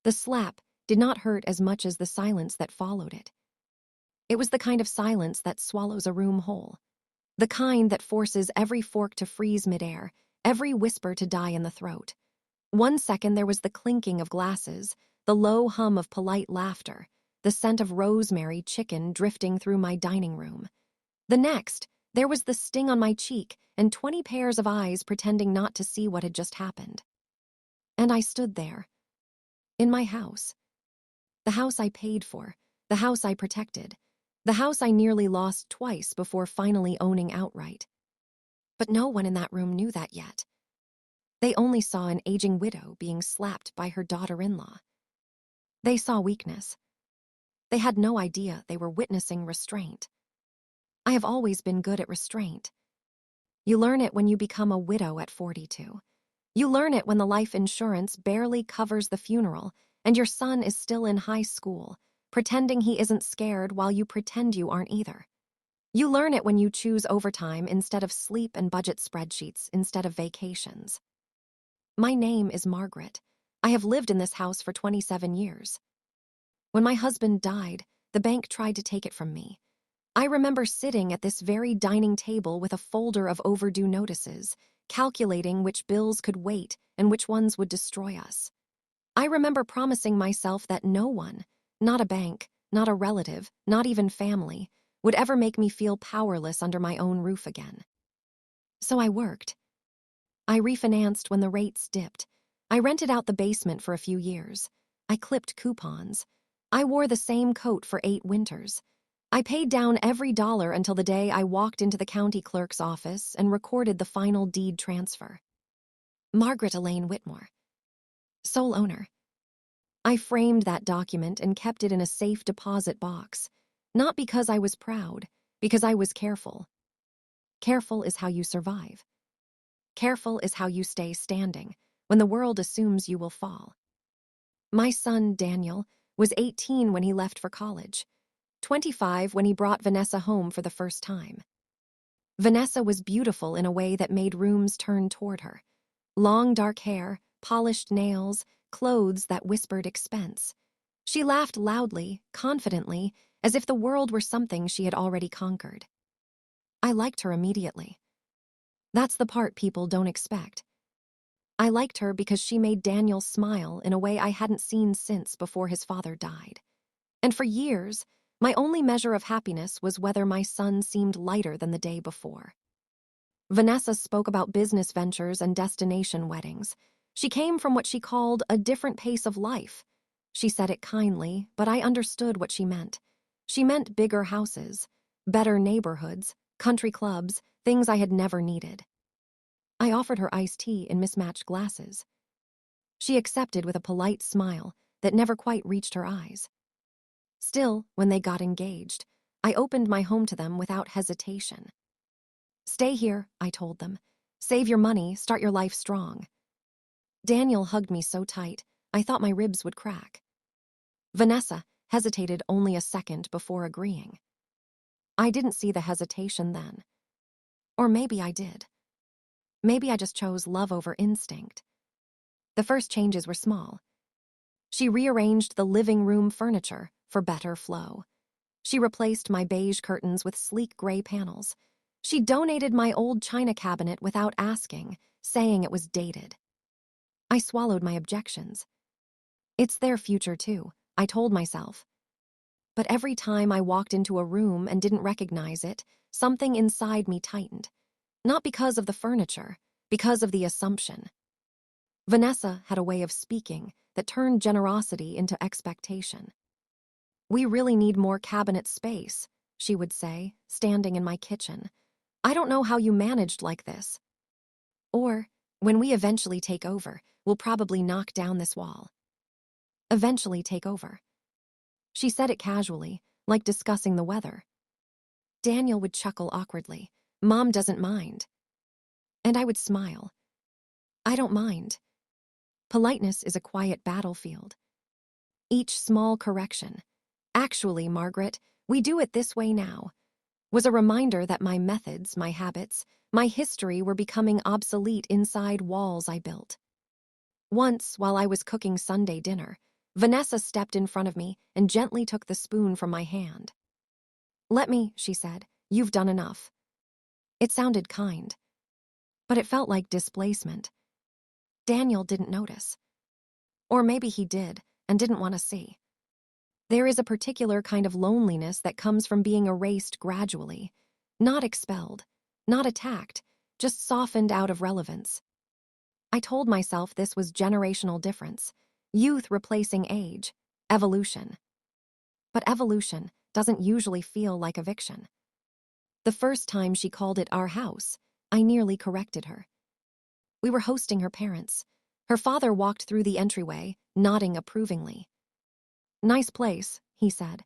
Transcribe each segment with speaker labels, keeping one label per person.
Speaker 1: The slap did not hurt as much as the silence that followed it. It was the kind of silence that swallows a room whole. The kind that forces every fork to freeze midair, every whisper to die in the throat. One second there was the clinking of glasses, the low hum of polite laughter, the scent of rosemary chicken drifting through my dining room. The next, there was the sting on my cheek and 20 pairs of eyes pretending not to see what had just happened. And I stood there, in my house. The house I paid for, the house I protected, the house I nearly lost twice before finally owning outright. But no one in that room knew that yet. They only saw an aging widow being slapped by her daughter-in-law. They saw weakness. They had no idea they were witnessing restraint. I have always been good at restraint. You learn it when you become a widow at 42. You learn it when the life insurance barely covers the funeral and your son is still in high school, pretending he isn't scared while you pretend you aren't either. You learn it when you choose overtime instead of sleep and budget spreadsheets instead of vacations. My name is Margaret. I have lived in this house for 27 years. When my husband died, the bank tried to take it from me. I remember sitting at this very dining table with a folder of overdue notices, calculating which bills could wait and which ones would destroy us. I remember promising myself that no one, not a bank, not a relative, not even family, would ever make me feel powerless under my own roof again. So I worked. I refinanced when the rates dipped. I rented out the basement for a few years. I clipped coupons. I wore the same coat for 8 winters. I paid down every dollar until the day I walked into the county clerk's office and recorded the final deed transfer. Margaret Elaine Whitmore. Sole owner. I framed that document and kept it in a safe deposit box, not because I was proud, because I was careful. Careful is how you survive. Careful is how you stay standing when the world assumes you will fall. My son, Daniel, was 18 when he left for college, 25 when he brought Vanessa home for the first time. Vanessa was beautiful in a way that made rooms turn toward her. Long dark hair, polished nails, clothes that whispered expense. She laughed loudly, confidently, as if the world were something she had already conquered. I liked her immediately. That's the part people don't expect. I liked her because she made Daniel smile in a way I hadn't seen since before his father died. And for years, my only measure of happiness was whether my son seemed lighter than the day before. Vanessa spoke about business ventures and destination weddings. She came from what she called a different pace of life. She said it kindly, but I understood what she meant. She meant bigger houses, better neighborhoods, country clubs, things I had never needed. I offered her iced tea in mismatched glasses. She accepted with a polite smile that never quite reached her eyes. Still, when they got engaged, I opened my home to them without hesitation. Stay here, I told them. Save your money, start your life strong. Daniel hugged me so tight, I thought my ribs would crack. Vanessa hesitated only a second before agreeing. I didn't see the hesitation then. Or maybe I did. Maybe I just chose love over instinct. The first changes were small. She rearranged the living room furniture for better flow. She replaced my beige curtains with sleek gray panels. She donated my old china cabinet without asking, saying it was dated. I swallowed my objections. It's their future too, I told myself. But every time I walked into a room and didn't recognize it, something inside me tightened. Not because of the furniture, because of the assumption. Vanessa had a way of speaking that turned generosity into expectation. We really need more cabinet space, she would say, standing in my kitchen. I don't know how you managed like this. Or, when we eventually take over, we'll probably knock down this wall. Eventually take over. She said it casually, like discussing the weather. Daniel would chuckle awkwardly. Mom doesn't mind. And I would smile. I don't mind. Politeness is a quiet battlefield. Each small correction, actually, Margaret, we do it this way now, was a reminder that my methods, my habits, my history were becoming obsolete inside walls I built. Once, while I was cooking Sunday dinner, Vanessa stepped in front of me and gently took the spoon from my hand. "Let me," she said. "You've done enough." It sounded kind, but it felt like displacement. Daniel didn't notice. Or maybe he did and didn't want to see. There is a particular kind of loneliness that comes from being erased gradually, not expelled, not attacked, just softened out of relevance. I told myself this was generational difference, youth replacing age, evolution. But evolution doesn't usually feel like eviction. The first time she called it our house, I nearly corrected her. We were hosting her parents. Her father walked through the entryway, nodding approvingly. "Nice place," he said.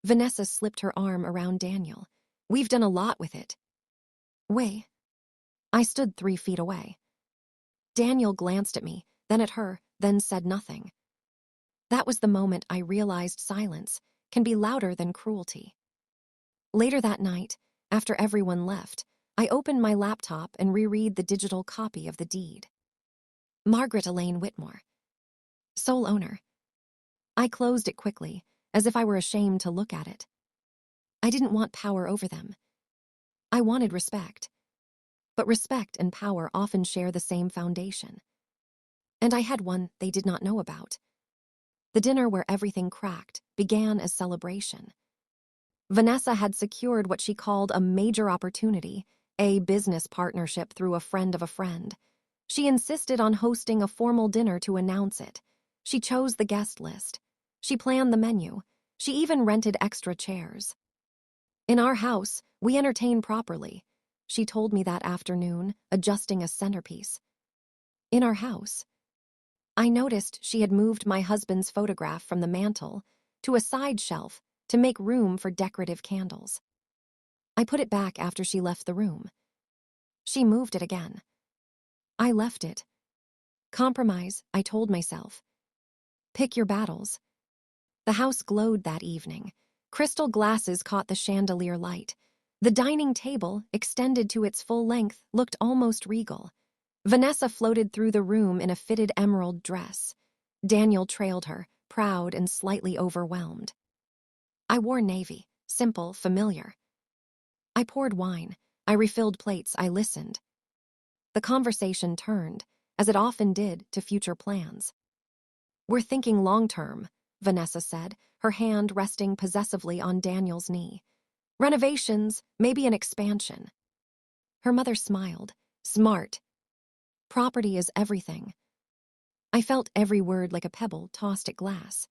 Speaker 1: Vanessa slipped her arm around Daniel. "We've done a lot with it." "Way." I stood 3 feet away. Daniel glanced at me, then at her, then said nothing. That was the moment I realized silence can be louder than cruelty. Later that night, after everyone left, I opened my laptop and reread the digital copy of the deed. Margaret Elaine Whitmore. Sole owner. I closed it quickly, as if I were ashamed to look at it. I didn't want power over them. I wanted respect. But respect and power often share the same foundation. And I had one they did not know about. The dinner where everything cracked began as celebration. Vanessa had secured what she called a major opportunity, a business partnership through a friend of a friend. She insisted on hosting a formal dinner to announce it. She chose the guest list. She planned the menu. She even rented extra chairs. "In our house, we entertain properly," she told me that afternoon, adjusting a centerpiece. In our house. I noticed she had moved my husband's photograph from the mantel to a side shelf to make room for decorative candles. I put it back after she left the room. She moved it again. I left it. Compromise, I told myself. Pick your battles. The house glowed that evening. Crystal glasses caught the chandelier light. The dining table, extended to its full length, looked almost regal. Vanessa floated through the room in a fitted emerald dress. Daniel trailed her, proud and slightly overwhelmed. I wore navy, simple, familiar. I poured wine. I refilled plates. I listened. The conversation turned, as it often did, to future plans. "We're thinking long-term," Vanessa said, her hand resting possessively on Daniel's knee. "Renovations, maybe an expansion." Her mother smiled. "Smart. Property is everything." I felt every word like a pebble tossed at glass.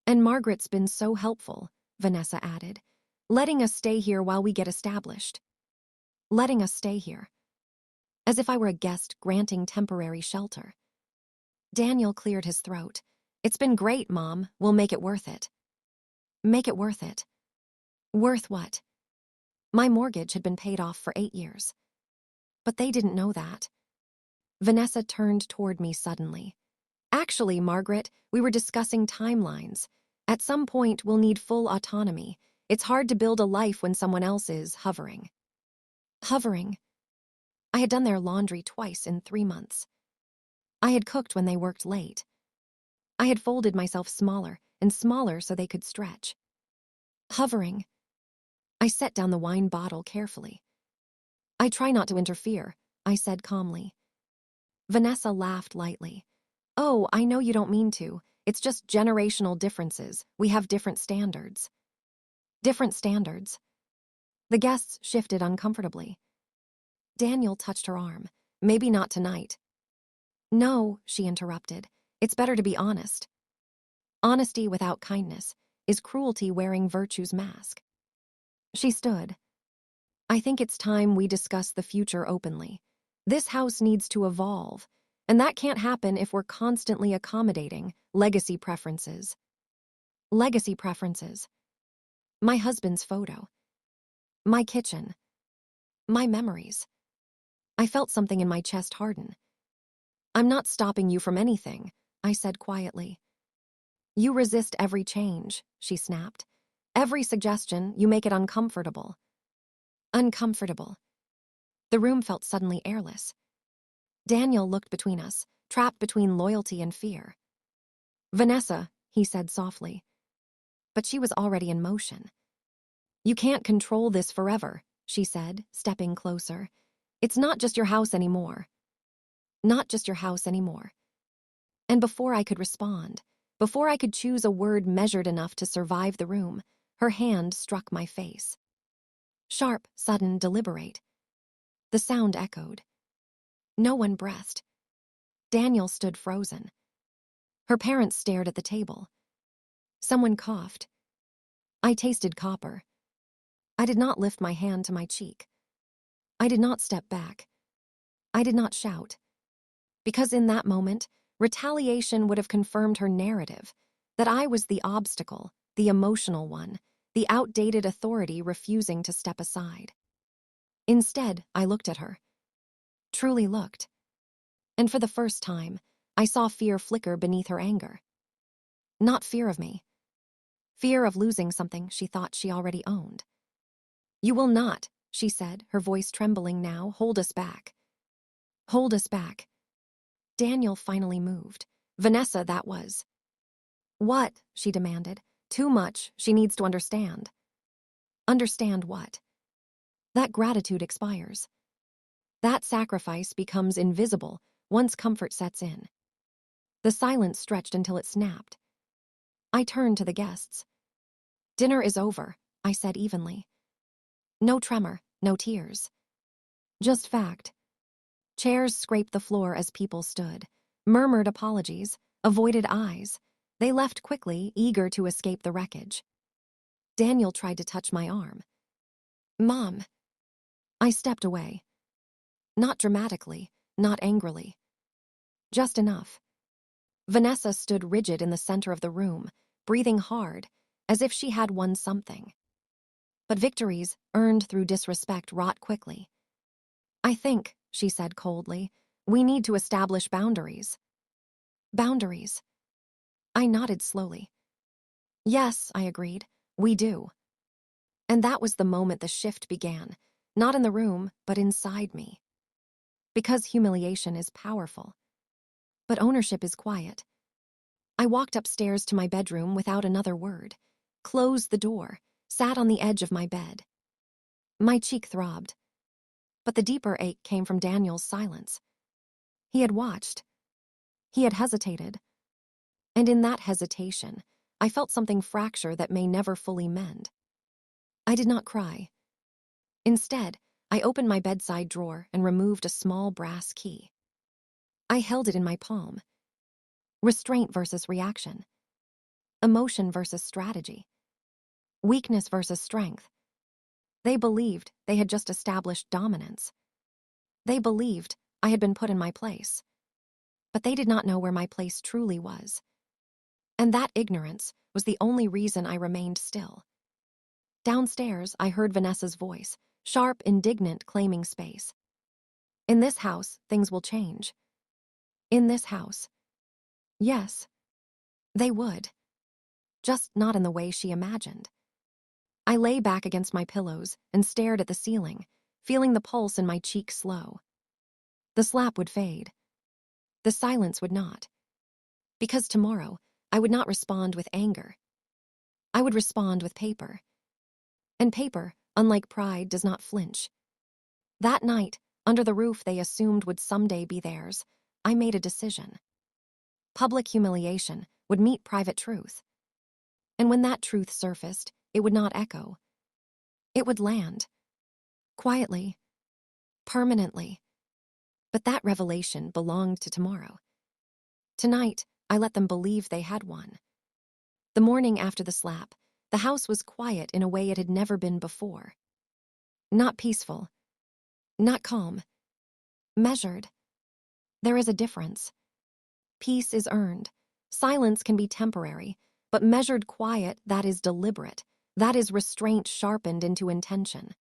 Speaker 1: "And Margaret's been so helpful," Vanessa added, "letting us stay here while we get established." Letting us stay here. As if I were a guest granting temporary shelter. Daniel cleared his throat. "It's been great, Mom. We'll make it worth it." Make it worth it. Worth what? My mortgage had been paid off for 8 years. But they didn't know that. Vanessa turned toward me suddenly. "Actually, Margaret, we were discussing timelines. At some point, we'll need full autonomy. It's hard to build a life when someone else is hovering." Hovering. I had done their laundry twice in 3 months. I had cooked when they worked late. I had folded myself smaller and smaller so they could stretch. Hovering. I set down the wine bottle carefully. "I try not to interfere," I said calmly. Vanessa laughed lightly. "Oh, I know you don't mean to. It's just generational differences. We have different standards." Different standards. The guests shifted uncomfortably. Daniel touched her arm. "Maybe not tonight." "No," she interrupted. "It's better to be honest. Honesty without kindness is cruelty wearing virtue's mask." She stood. "I think it's time we discuss the future openly. This house needs to evolve, and that can't happen if we're constantly accommodating legacy preferences." Legacy preferences. My husband's photo. My kitchen. My memories. I felt something in my chest harden. "I'm not stopping you from anything," I said quietly. "You resist every change," she snapped. "Every suggestion, you make it uncomfortable." Uncomfortable. The room felt suddenly airless. Daniel looked between us, trapped between loyalty and fear. "Vanessa," he said softly. But she was already in motion. "You can't control this forever," she said, stepping closer. "It's not just your house anymore. Not just your house anymore." And before I could respond, before I could choose a word measured enough to survive the room, her hand struck my face. Sharp, sudden, deliberate. The sound echoed. No one breathed. Daniel stood frozen. Her parents stared at the table. Someone coughed. I tasted copper. I did not lift my hand to my cheek. I did not step back. I did not shout. Because in that moment, retaliation would have confirmed her narrative, that I was the obstacle, the emotional one, the outdated authority refusing to step aside. Instead, I looked at her. Truly looked. And for the first time, I saw fear flicker beneath her anger. Not fear of me. Fear of losing something she thought she already owned. "You will not," she said, her voice trembling now, "hold us back. Hold us back." Daniel finally moved. "Vanessa, that was." "What?" she demanded. "Too much. She needs to understand." "Understand what?" "That gratitude expires. That sacrifice becomes invisible once comfort sets in." The silence stretched until it snapped. I turned to the guests. "Dinner is over," I said evenly. No tremor, no tears. Just fact. Chairs scraped the floor as people stood, murmured apologies, avoided eyes. They left quickly, eager to escape the wreckage. Daniel tried to touch my arm. "Mom." I stepped away. Not dramatically, not angrily. Just enough. Vanessa stood rigid in the center of the room, breathing hard, as if she had won something. But victories, earned through disrespect, rot quickly. "I think," she said coldly, "we need to establish boundaries." Boundaries. I nodded slowly. "Yes," I agreed, "we do." And that was the moment the shift began, not in the room, but inside me. Because humiliation is powerful. But ownership is quiet. I walked upstairs to my bedroom without another word, closed the door, sat on the edge of my bed. My cheek throbbed. But the deeper ache came from Daniel's silence. He had watched. He had hesitated. And in that hesitation, I felt something fracture that may never fully mend. I did not cry. Instead, I opened my bedside drawer and removed a small brass key. I held it in my palm. Restraint versus reaction. Emotion versus strategy. Weakness versus strength. They believed they had just established dominance. They believed I had been put in my place. But they did not know where my place truly was. And that ignorance was the only reason I remained still. Downstairs, I heard Vanessa's voice, sharp, indignant, claiming space. "In this house, things will change." In this house. Yes, they would. Just not in the way she imagined. I lay back against my pillows and stared at the ceiling, feeling the pulse in my cheek slow. The slap would fade. The silence would not. Because tomorrow, I would not respond with anger. I would respond with paper. And paper, unlike pride, does not flinch. That night, under the roof they assumed would someday be theirs, I made a decision. Public humiliation would meet private truth. And when that truth surfaced, it would not echo. It would land. Quietly. Permanently. But that revelation belonged to tomorrow. Tonight, I let them believe they had won. The morning after the slap, the house was quiet in a way it had never been before. Not peaceful. Not calm. Measured. There is a difference. Peace is earned. Silence can be temporary, but measured quiet, that is deliberate. That is restraint sharpened into intention.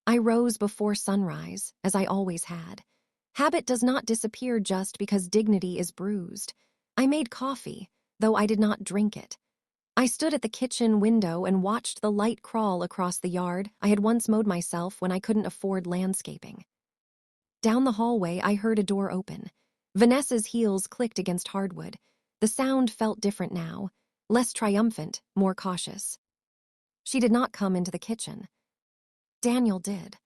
Speaker 1: I rose before sunrise, as I always had. Habit does not disappear just because dignity is bruised. I made coffee, though I did not drink it. I stood at the kitchen window and watched the light crawl across the yard I had once mowed myself when I couldn't afford landscaping. Down the hallway, I heard a door open. Vanessa's heels clicked against hardwood. The sound felt different now, less triumphant, more cautious. She did not come into the kitchen. Daniel did.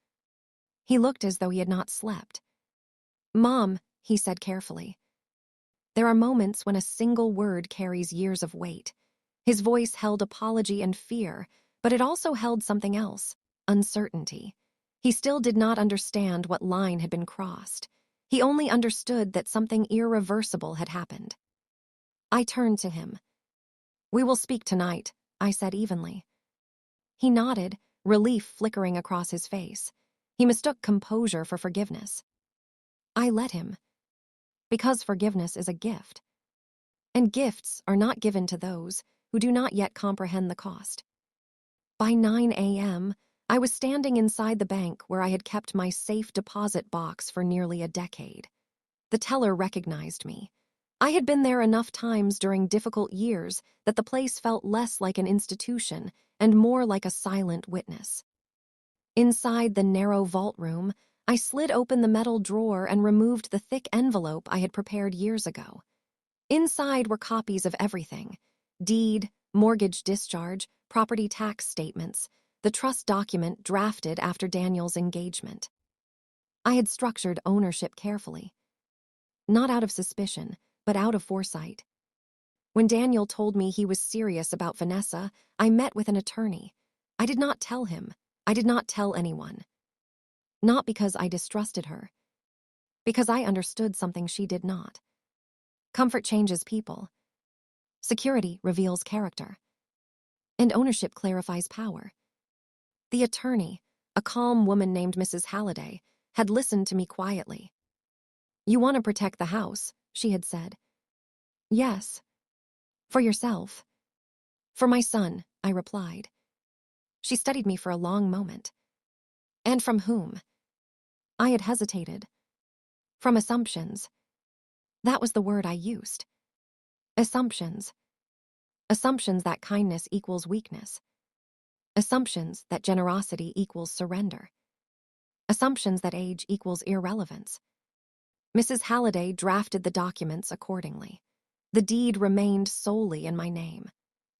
Speaker 1: He looked as though he had not slept. "Mom," he said carefully. There are moments when a single word carries years of weight. His voice held apology and fear, but it also held something else, uncertainty. He still did not understand what line had been crossed. He only understood that something irreversible had happened. I turned to him. "We will speak tonight," I said evenly. He nodded, relief flickering across his face. He mistook composure for forgiveness. I let him, because forgiveness is a gift. And gifts are not given to those who do not yet comprehend the cost. By 9 a.m., I was standing inside the bank where I had kept my safe deposit box for nearly a decade. The teller recognized me. I had been there enough times during difficult years that the place felt less like an institution and more like a silent witness. Inside the narrow vault room, I slid open the metal drawer and removed the thick envelope I had prepared years ago. Inside were copies of everything: deed, mortgage discharge, property tax statements, the trust document drafted after Daniel's engagement. I had structured ownership carefully. Not out of suspicion, but out of foresight. When Daniel told me he was serious about Vanessa, I met with an attorney. I did not tell him. I did not tell anyone. Not because I distrusted her. Because I understood something she did not. Comfort changes people. Security reveals character. And ownership clarifies power. The attorney, a calm woman named Mrs. Halliday, had listened to me quietly. "You want to protect the house," she had said. "Yes." "For yourself." "For my son," I replied. She studied me for a long moment. "And from whom?" I had hesitated. "From assumptions." That was the word I used. Assumptions. Assumptions that kindness equals weakness. Assumptions that generosity equals surrender. Assumptions that age equals irrelevance. Mrs. Halliday drafted the documents accordingly. The deed remained solely in my name.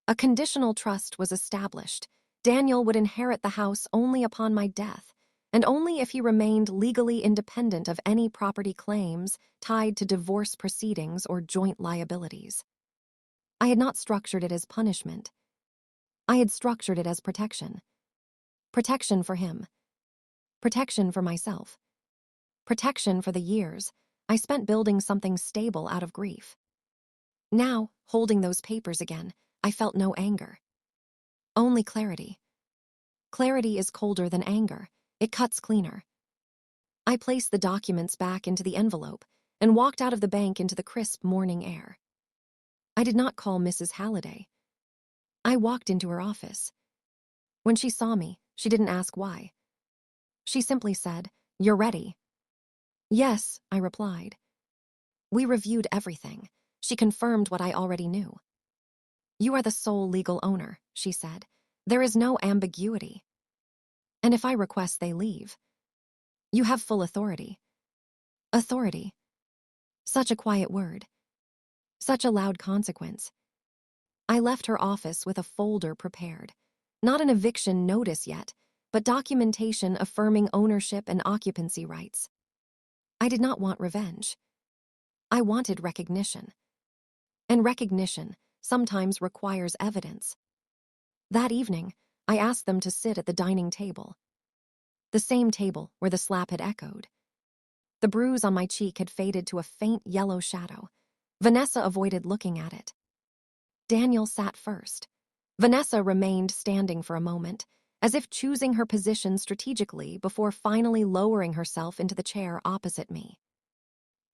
Speaker 1: A conditional trust was established. Daniel would inherit the house only upon my death, and only if he remained legally independent of any property claims tied to divorce proceedings or joint liabilities. I had not structured it as punishment. I had structured it as protection. Protection for him. Protection for myself. Protection for the years I spent building something stable out of grief. Now, holding those papers again, I felt no anger. Only clarity. Clarity is colder than anger. It cuts cleaner. I placed the documents back into the envelope and walked out of the bank into the crisp morning air. I did not call Mrs. Halliday. I walked into her office. When she saw me, she didn't ask why. She simply said, "You're ready." "Yes," I replied. We reviewed everything. She confirmed what I already knew. "You are the sole legal owner," she said. "There is no ambiguity. And if I request they leave, you have full authority." Authority. Such a quiet word. Such a loud consequence. I left her office with a folder prepared. Not an eviction notice yet, but documentation affirming ownership and occupancy rights. I did not want revenge. I wanted recognition. And recognition sometimes requires evidence. That evening, I asked them to sit at the dining table. The same table where the slap had echoed. The bruise on my cheek had faded to a faint yellow shadow. Vanessa avoided looking at it. Daniel sat first. Vanessa remained standing for a moment, as if choosing her position strategically before finally lowering herself into the chair opposite me.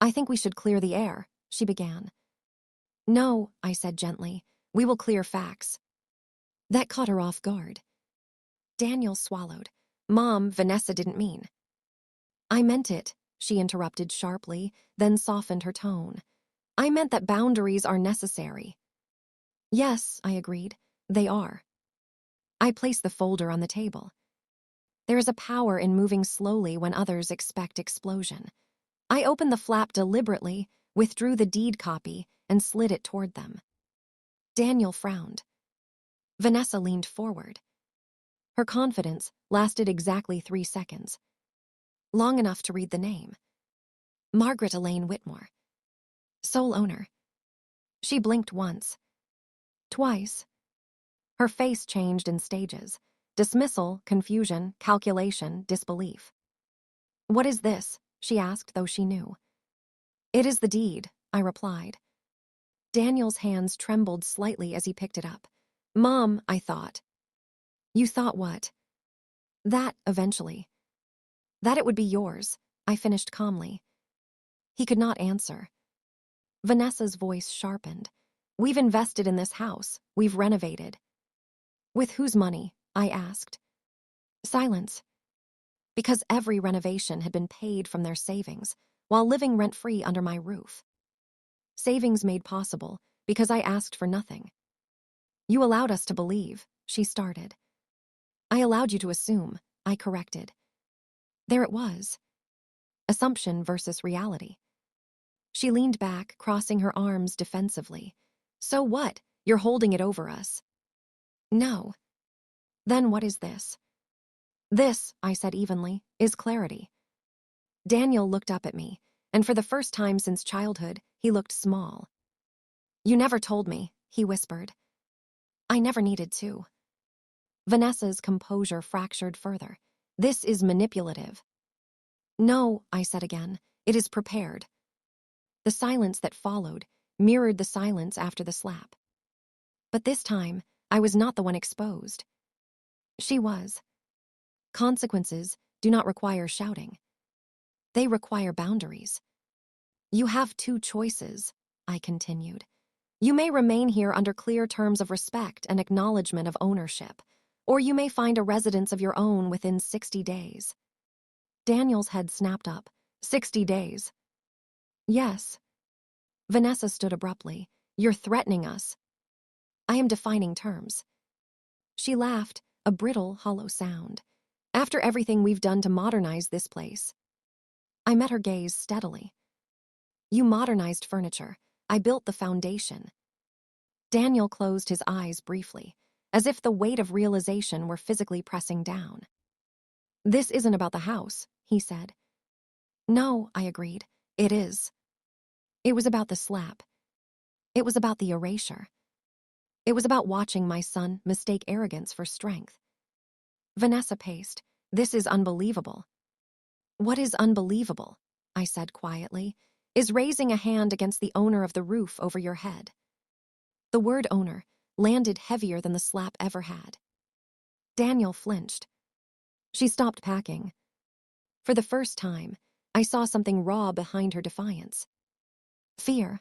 Speaker 1: "I think we should clear the air," she began. "No," I said gently. "We will clear facts." That caught her off guard. Daniel swallowed. "Mom, Vanessa didn't mean." "I meant it," she interrupted sharply, then softened her tone. "I meant that boundaries are necessary." "Yes," I agreed. "They are." I placed the folder on the table. There is a power in moving slowly when others expect explosion. I opened the flap deliberately, withdrew the deed copy, and slid it toward them. Daniel frowned. Vanessa leaned forward. Her confidence lasted exactly 3 seconds, long enough to read the name. Margaret Elaine Whitmore. Sole owner. She blinked once. Twice. Her face changed in stages. Dismissal, confusion, calculation, disbelief. "What is this?" she asked, though she knew. "It is the deed," I replied. Daniel's hands trembled slightly as he picked it up. "Mom," I thought. "You thought what?" "That, eventually. That it would be yours," I finished calmly. He could not answer. Vanessa's voice sharpened. "We've invested in this house. We've renovated." "With whose money?" I asked. Silence. Because every renovation had been paid from their savings, while living rent-free under my roof. Savings made possible because I asked for nothing. "You allowed us to believe," she started. "I allowed you to assume," I corrected. There it was. Assumption versus reality. She leaned back, crossing her arms defensively. "So what? You're holding it over us." "No." "Then what is this?" "This," I said evenly, "is clarity." Daniel looked up at me, and for the first time since childhood, he looked small. "You never told me," he whispered. "I never needed to." Vanessa's composure fractured further. "This is manipulative." "No," I said again, "it is prepared." The silence that followed mirrored the silence after the slap. But this time, I was not the one exposed. She was. Consequences do not require shouting. They require boundaries. "You have 2 choices," I continued. "You may remain here under clear terms of respect and acknowledgement of ownership, or you may find a residence of your own within 60 days. Daniel's head snapped up. 60 days. "Yes." Vanessa stood abruptly. "You're threatening us." "I am defining terms." She laughed, a brittle, hollow sound. "After everything we've done to modernize this place." I met her gaze steadily. "You modernized furniture. I built the foundation." Daniel closed his eyes briefly, as if the weight of realization were physically pressing down. "This isn't about the house," he said. "No," I agreed. "It is." It was about the slap. It was about the erasure. It was about watching my son mistake arrogance for strength. Vanessa paced. "This is unbelievable." "What is unbelievable," I said quietly, "is raising a hand against the owner of the roof over your head." The word owner landed heavier than the slap ever had. Daniel flinched. She stopped packing. For the first time, I saw something raw behind her defiance. Fear.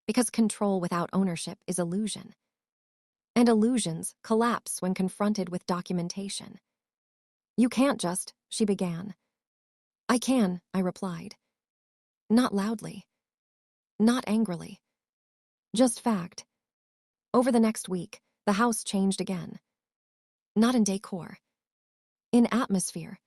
Speaker 1: Because control without ownership is illusion. And illusions collapse when confronted with documentation. "You can't just," she began. "I can," I replied. Not loudly. Not angrily. Just fact. Over the next week, the house changed again. Not in decor. In atmosphere.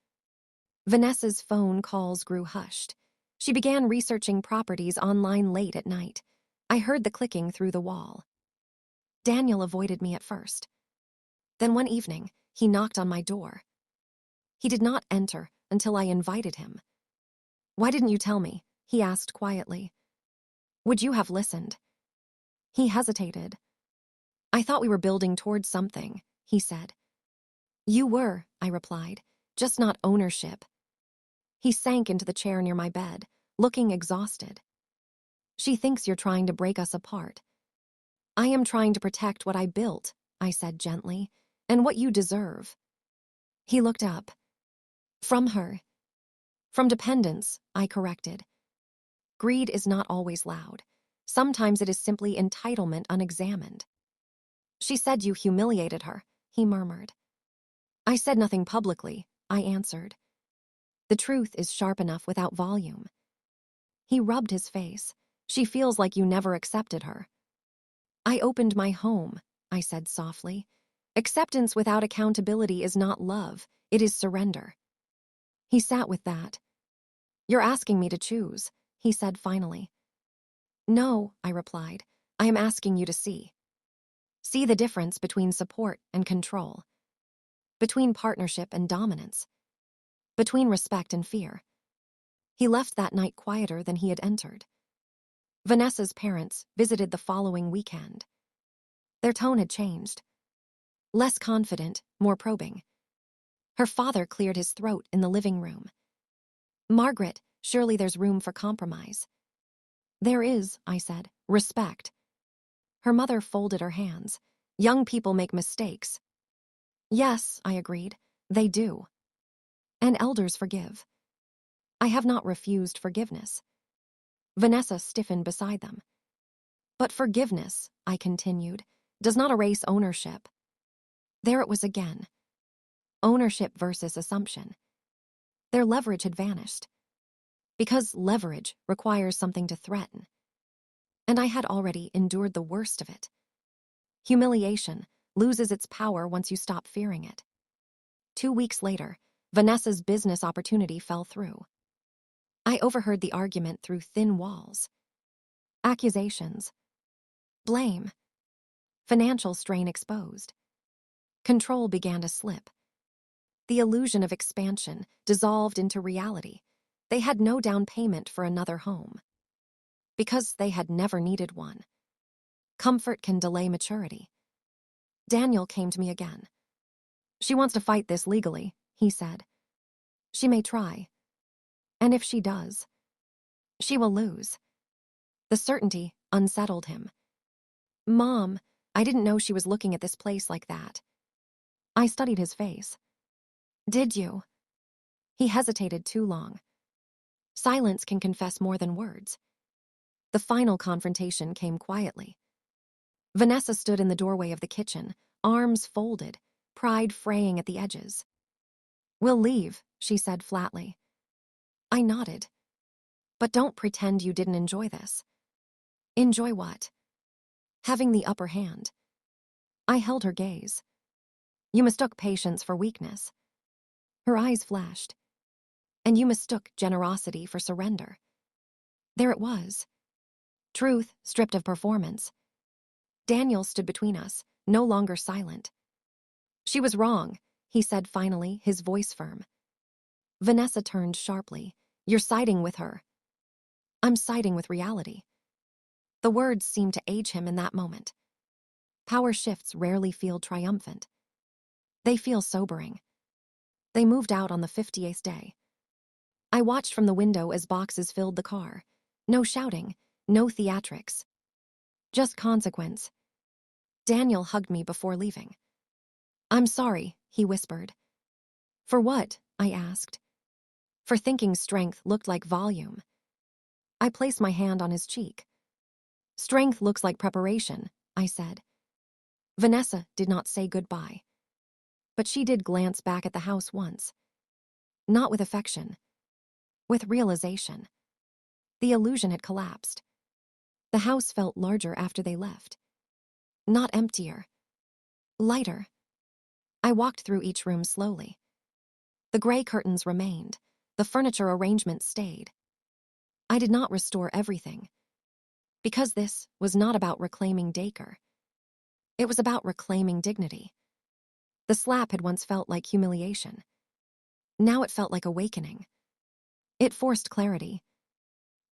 Speaker 1: Vanessa's phone calls grew hushed. She began researching properties online late at night. I heard the clicking through the wall. Daniel avoided me at first. Then one evening, he knocked on my door. He did not enter until I invited him. "Why didn't you tell me?" he asked quietly. "Would you have listened?" He hesitated. "I thought we were building towards something," he said. "You were," I replied, "just not ownership." He sank into the chair near my bed, looking exhausted. "She thinks you're trying to break us apart." "I am trying to protect what I built," I said gently, "and what you deserve." He looked up. "From her." "From dependence," I corrected. Greed is not always loud. Sometimes it is simply entitlement unexamined. "She said you humiliated her," he murmured. "I said nothing publicly," I answered. "The truth is sharp enough without volume." He rubbed his face. "She feels like you never accepted her." "I opened my home," I said softly. "Acceptance without accountability is not love, it is surrender." He sat with that. "You're asking me to choose," he said finally. No, I replied. I am asking you to see. See the difference between support and control, between partnership and dominance, between respect and fear. He left that night quieter than he had entered. Vanessa's parents visited the following weekend. Their tone had changed. Less confident, more probing. Her father cleared his throat in the living room. Margaret, surely there's room for compromise. There is, I said, respect. Her mother folded her hands. Young people make mistakes. Yes, I agreed, they do. And elders forgive. I have not refused forgiveness. Vanessa stiffened beside them. But forgiveness, I continued, does not erase ownership. There it was again. Ownership versus assumption. Their leverage had vanished. Because leverage requires something to threaten. And I had already endured the worst of it. Humiliation loses its power once you stop fearing it. 2 weeks later, Vanessa's business opportunity fell through. I overheard the argument through thin walls. Accusations. Blame. Financial strain exposed. Control began to slip. The illusion of expansion dissolved into reality. They had no down payment for another home. Because they had never needed one. Comfort can delay maturity. Daniel came to me again. She wants to fight this legally, he said. She may try. And if she does, she will lose. The certainty unsettled him. Mom, I didn't know she was looking at this place like that. I studied his face. Did you? He hesitated too long. Silence can confess more than words. The final confrontation came quietly. Vanessa stood in the doorway of the kitchen, arms folded, pride fraying at the edges. We'll leave, she said flatly. I nodded. But don't pretend you didn't enjoy this. Enjoy what? Having the upper hand. I held her gaze. You mistook patience for weakness. Her eyes flashed. And you mistook generosity for surrender. There it was. Truth stripped of performance. Daniel stood between us, no longer silent. She was wrong, he said finally, his voice firm. Vanessa turned sharply. You're siding with her. I'm siding with reality. The words seemed to age him in that moment. Power shifts rarely feel triumphant. They feel sobering. They moved out on the 50th day. I watched from the window as boxes filled the car. No shouting, no theatrics. Just consequence. Daniel hugged me before leaving. I'm sorry, he whispered. For what? I asked. For thinking strength looked like volume. I placed my hand on his cheek. Strength looks like preparation, I said. Vanessa did not say goodbye. But she did glance back at the house once. Not with affection. With realization. The illusion had collapsed. The house felt larger after they left. Not emptier. Lighter. I walked through each room slowly. The gray curtains remained. The furniture arrangement stayed. I did not restore everything. Because this was not about reclaiming Dacre. It was about reclaiming dignity. The slap had once felt like humiliation. Now it felt like awakening. It forced clarity.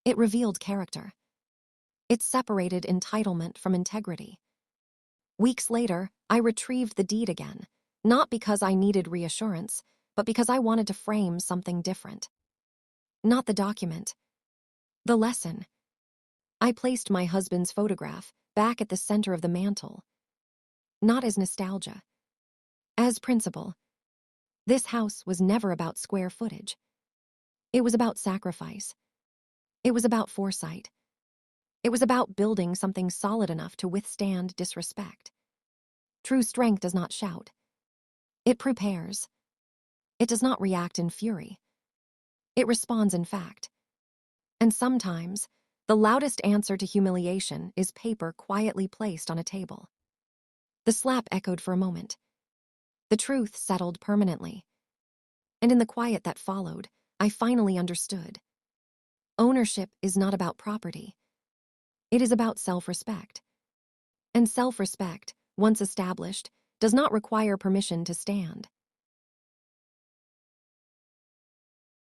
Speaker 1: It revealed character. It separated entitlement from integrity. Weeks later, I retrieved the deed again, not because I needed reassurance, but because I wanted to frame something different. Not the document. The lesson. I placed my husband's photograph back at the center of the mantle. Not as nostalgia. As principle. This house was never about square footage. It was about sacrifice. It was about foresight. It was about building something solid enough to withstand disrespect. True strength does not shout. It prepares. It does not react in fury. It responds in fact. And sometimes, the loudest answer to humiliation is paper quietly placed on a table. The slap echoed for a moment. The truth settled permanently. And in the quiet that followed, I finally understood. Ownership is not about property. It is about self-respect. And self-respect, once established, does not require permission to stand.